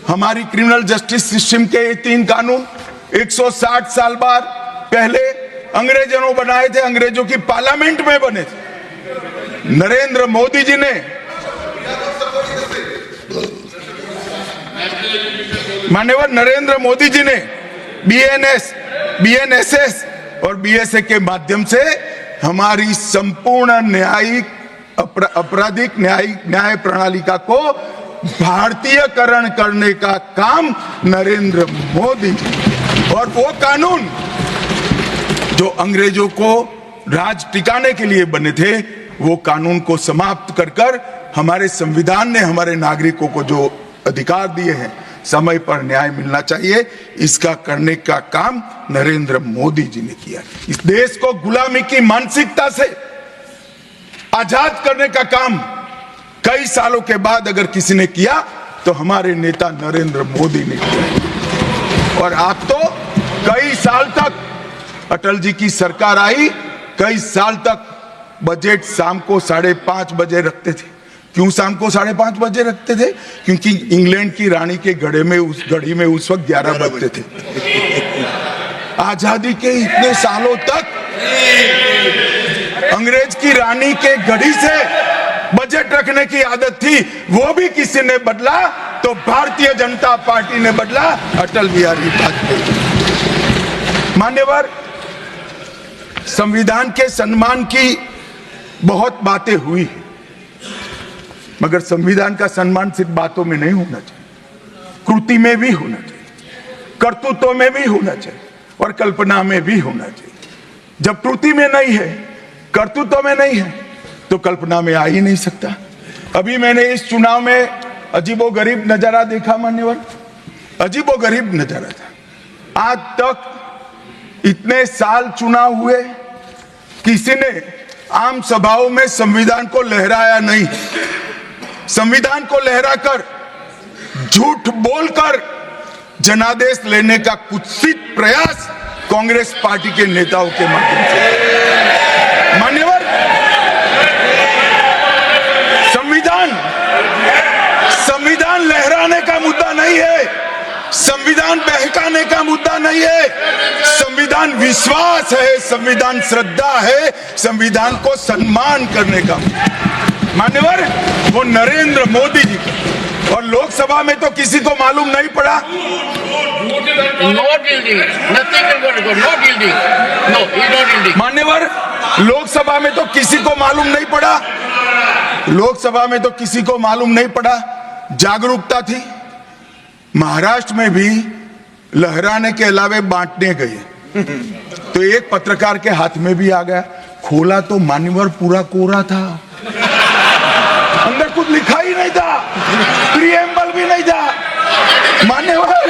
हमारी criminal justice system के ये 3 कानून 160 साल बाद पहले अंग्रेजों ने बनाए थे, अंग्रेजों की पार्लियामेंट में बने थे। नरेंद्र मोदी जी ने, माननीय नरेंद्र मोदी जी ने बीएनएसएस और बीएसए के माध्यम से हमारी संपूर्ण न्यायिक आपराधिक न्याय प्रणालिका को भारतीयकरण करने का काम नरेंद्र मोदी जी, और वो कानून जो अंग्रेजों को राज टिकाने के लिए बने थे, वो कानून को समाप्त कर हमारे संविधान ने हमारे नागरिकों को जो अधिकार दिए हैं, समय पर न्याय मिलना चाहिए, इसका करने का काम नरेंद्र मोदी जी ने किया। इस देश को गुलामी की मानसिकता से आजाद करने का काम कई सालों के बाद अगर किसी ने किया तो हमारे नेता नरेंद्र मोदी ने किया। और आप तो कई साल तक, अटल जी की सरकार आई, कई साल तक बजट शाम को 5:30 बजे रखते थे। क्यों शाम को 5:30 बजे रखते थे? क्योंकि इंग्लैंड की रानी के घड़ी में उस वक्त 11 बजते थे। आजादी के इतने सालों तक अंग्रेज की रानी के घड़ी से बजट रखने की आदत थी, वो भी किसी ने बदला तो भारतीय जनता पार्टी ने बदला, अटल बिहारी वाजपेयी। मान्यवर, संविधान के सम्मान की बहुत बातें हुई है, मगर संविधान का सम्मान सिर्फ बातों में नहीं होना चाहिए, कृति में भी होना चाहिए, कर्तृत्व में भी होना चाहिए और कल्पना में भी होना चाहिए। जब कृति में नहीं है, कर्तृत्व में नहीं है, तो कल्पना में आ ही नहीं सकता। अभी मैंने इस चुनाव में अजीबोगरीब नजारा देखा मान्यवर, अजीबोगरीब नजारा था। आज तक इतने साल चुनाव हुए, किसी ने आम सभाओं में संविधान को लहराया नहीं। संविधान को लहराकर, झूठ बोलकर जनादेश लेने का कुत्सित प्रयास कांग्रेस पार्टी के नेताओं के माध्यम से। मान्यवर, संविधान लहराने का मुद्दा नहीं है, संविधान बहकाने का मुद्दा नहीं है, संविधान विश्वास है, संविधान श्रद्धा है, संविधान को सम्मान करने का। मान्यवर, वो नरेंद्र मोदी जी का, और लोकसभा में तो किसी को मालूम नहीं पड़ा। मान्यवर, लोकसभा में तो किसी को मालूम नहीं पड़ा, लोकसभा में तो किसी को मालूम नहीं पड़ा। जागरूकता थी। महाराष्ट्र में भी लहराने के अलावे बांटने गए तो एक पत्रकार के हाथ में भी आ गया, खोला तो मान्यवर पूरा कोरा था, अंदर कुछ लिखा ही नहीं था, प्रीएम्बल भी नहीं था। मान्यवर,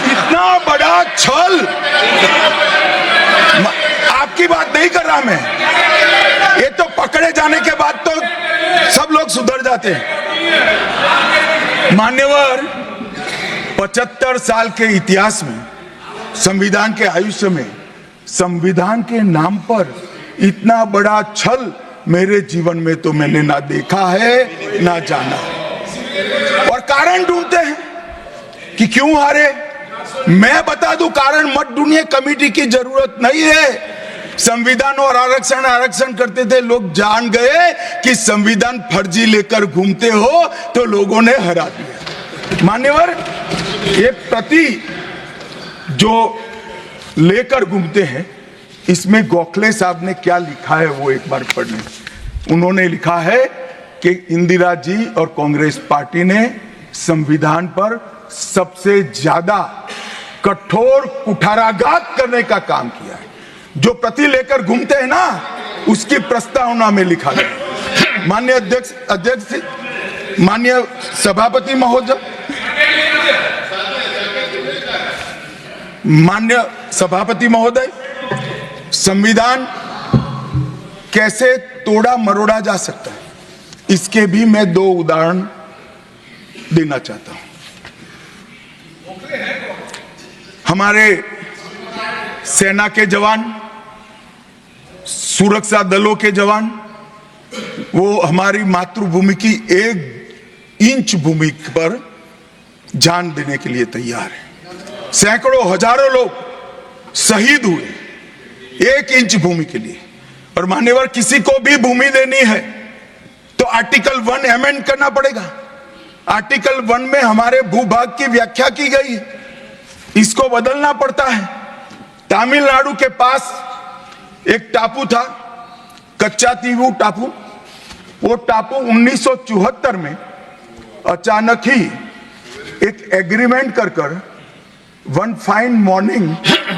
इतना बड़ा छल। आपकी बात नहीं कर रहा मैं, ये तो पकड़े जाने के बाद तो सब लोग सुधर जाते हैं। मान्यवर, 75 साल के इतिहास में, संविधान के आयुष्य में, संविधान के नाम पर इतना बड़ा छल मेरे जीवन में तो मैंने ना देखा है ना जाना है। और कारण ढूंढते हैं कि क्यों हारे। मैं बता दूं, कारण मत ढूंढिए, कमेटी की जरूरत नहीं है। संविधान और आरक्षण करते थे, लोग जान गए कि संविधान फर्जी लेकर घूमते हो तो लोगों ने हरा दिया। मान्यवर, ये प्रति जो लेकर घूमते हैं, इसमें गोखले साहब ने क्या लिखा है वो एक बार पढ़ने। उन्होंने लिखा है कि इंदिरा जी और कांग्रेस पार्टी ने संविधान पर सबसे ज्यादा कठोर कुठाराघात करने का काम किया है। जो प्रति लेकर घूमते हैं ना, उसकी प्रस्तावना में लिखा गया। माननीय अध्यक्ष, माननीय सभापति महोदय, माननीय सभापति महोदय, संविधान कैसे तोड़ा मरोड़ा जा सकता है, इसके भी मैं 2 उदाहरण देना चाहता हूं। हमारे सेना के जवान, सुरक्षा दलों के जवान, वो हमारी मातृभूमि की 1 इंच भूमि पर जान देने के लिए तैयार है। सैकड़ों हजारों लोग शहीद हुए 1 इंच भूमि के लिए। और मान्यवर, किसी को भी भूमि देनी है तो आर्टिकल 1 अमेंड करना पड़ेगा। आर्टिकल 1 में हमारे भूभाग की व्याख्या की गई है, इसको बदलना पड़ता है। तमिलनाडु के पास एक टापू था, कच्चा तीवू टापू। वो टापू 1974 में अचानक ही एक एग्रीमेंट कर वन फाइन मॉर्निंग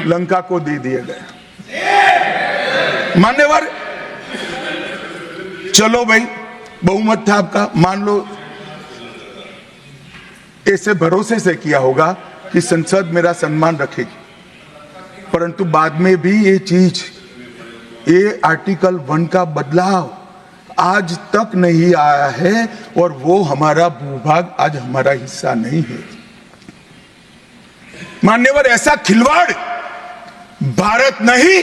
लंका को दे दिया गया। मान्यवर, चलो भाई, बहुमत था आपका, मान लो ऐसे भरोसे से किया होगा कि संसद मेरा सम्मान रखेगी, परंतु बाद में भी ये आर्टिकल 1 का बदलाव आज तक नहीं आया है और वो हमारा भूभाग आज हमारा हिस्सा नहीं है। मान्यवर, ऐसा खिलवाड़ भारत नहीं,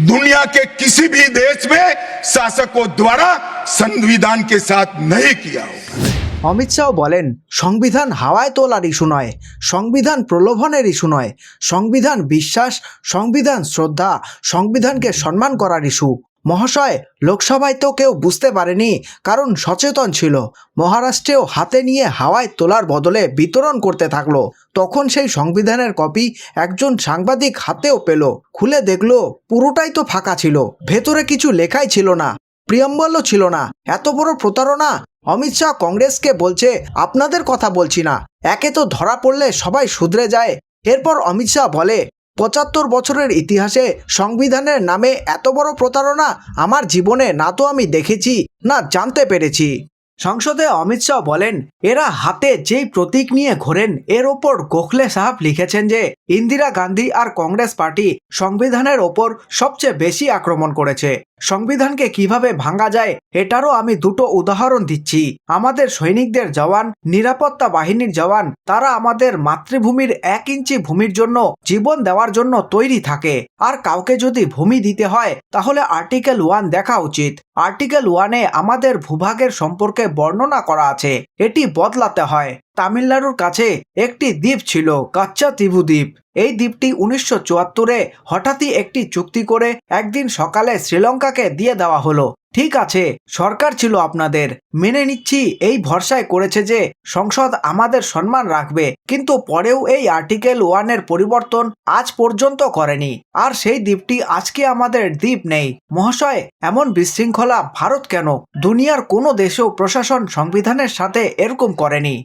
दुनिया के किसी भी देश में शासकों द्वारा संविधान के साथ नहीं किया होगा। অমিত শাহ বলেন, সংবিধান হাওয়ায় তোলার ইস্যু নয়, সংবিধান প্রলোভনের ইস্যু নয়, সংবিধান বিশ্বাস, সংবিধান শ্রদ্ধা, সংবিধানকে সম্মান করার ইস্যু। মহাশয়, লোকসভায় তো কেউ বুঝতে পারেনি, কারণ সচেতন ছিল। মহারাষ্ট্রেও হাতে নিয়ে হাওয়ায় তোলার বদলে বিতরণ করতে থাকলো। তখন সেই সংবিধানের কপি একজন সাংবাদিক হাতেও পেল, খুলে দেখলো পুরোটাই তো ফাঁকা ছিল, ভেতরে কিছু লেখাই ছিল না, প্রিয়াম্বলও ছিল না। এত বড় প্রতারণা। অমিত শাহ কংগ্রেসকে বলছে, আপনাদের কথা বলছি না, একে তো ধরা পড়লে সবাই শুধরে যায়। এরপর অমিত শাহ বলে, ৭৫ বছরের ইতিহাসে সংবিধানের নামে এত বড় প্রতারণা আমার জীবনে না তো আমি দেখেছি না জানতে পেরেছি। সংসদে অমিত শাহ বলেন, এরা হাতে যেই প্রতীক নিয়ে ঘোরেন এর ওপর গোখলে সাহেব লিখেছেন যে ইন্দিরা গান্ধী আর কংগ্রেস পার্টি সংবিধানের ওপর সবচেয়ে বেশি আক্রমণ করেছে। সংবিধানকে কিভাবে ভাঙা যায় এটারও আমি দুটো উদাহরণ দিচ্ছি। আমাদের সৈনিকদের জওয়ান, নিরাপত্তা বাহিনীর জওয়ান, তারা আমাদের মাতৃভূমির 1 ইঞ্চি ভূমির জন্য জীবন দেওয়ার জন্য তৈরি থাকে। আর কাউকে যদি ভূমি দিতে হয় তাহলে আর্টিকেল 1 দেখা উচিত। আর্টিকেল 1-এ আমাদের ভূভাগের সম্পর্কে বর্ণনা করা আছে, এটি বদলাতে হয়। তামিলনাড়ুর কাছে একটি দ্বীপ ছিল, কাচ্চা তিবু দ্বীপ। এই দ্বীপটি 1974-এ হঠাৎই একটি চুক্তি করে একদিন সকালে শ্রীলঙ্কাকে দিয়ে দেওয়া হলো। ঠিক আছে, সরকার ছিল আপনাদের, মেনে নিচ্ছি, এই ভরসায় করেছে যে সংসদ আমাদের সম্মান রাখবে, কিন্তু পরেও এই আর্টিকেল 1-এর পরিবর্তন আজ পর্যন্ত করেনি। আর সেই দ্বীপটি আজকে আমাদের দ্বীপ নেই। মহাশয়, এমন বিশৃঙ্খলা ভারত কেন? দুনিয়ার কোনো দেশেও প্রশাসন সংবিধানের সাথে এরকম করেনি।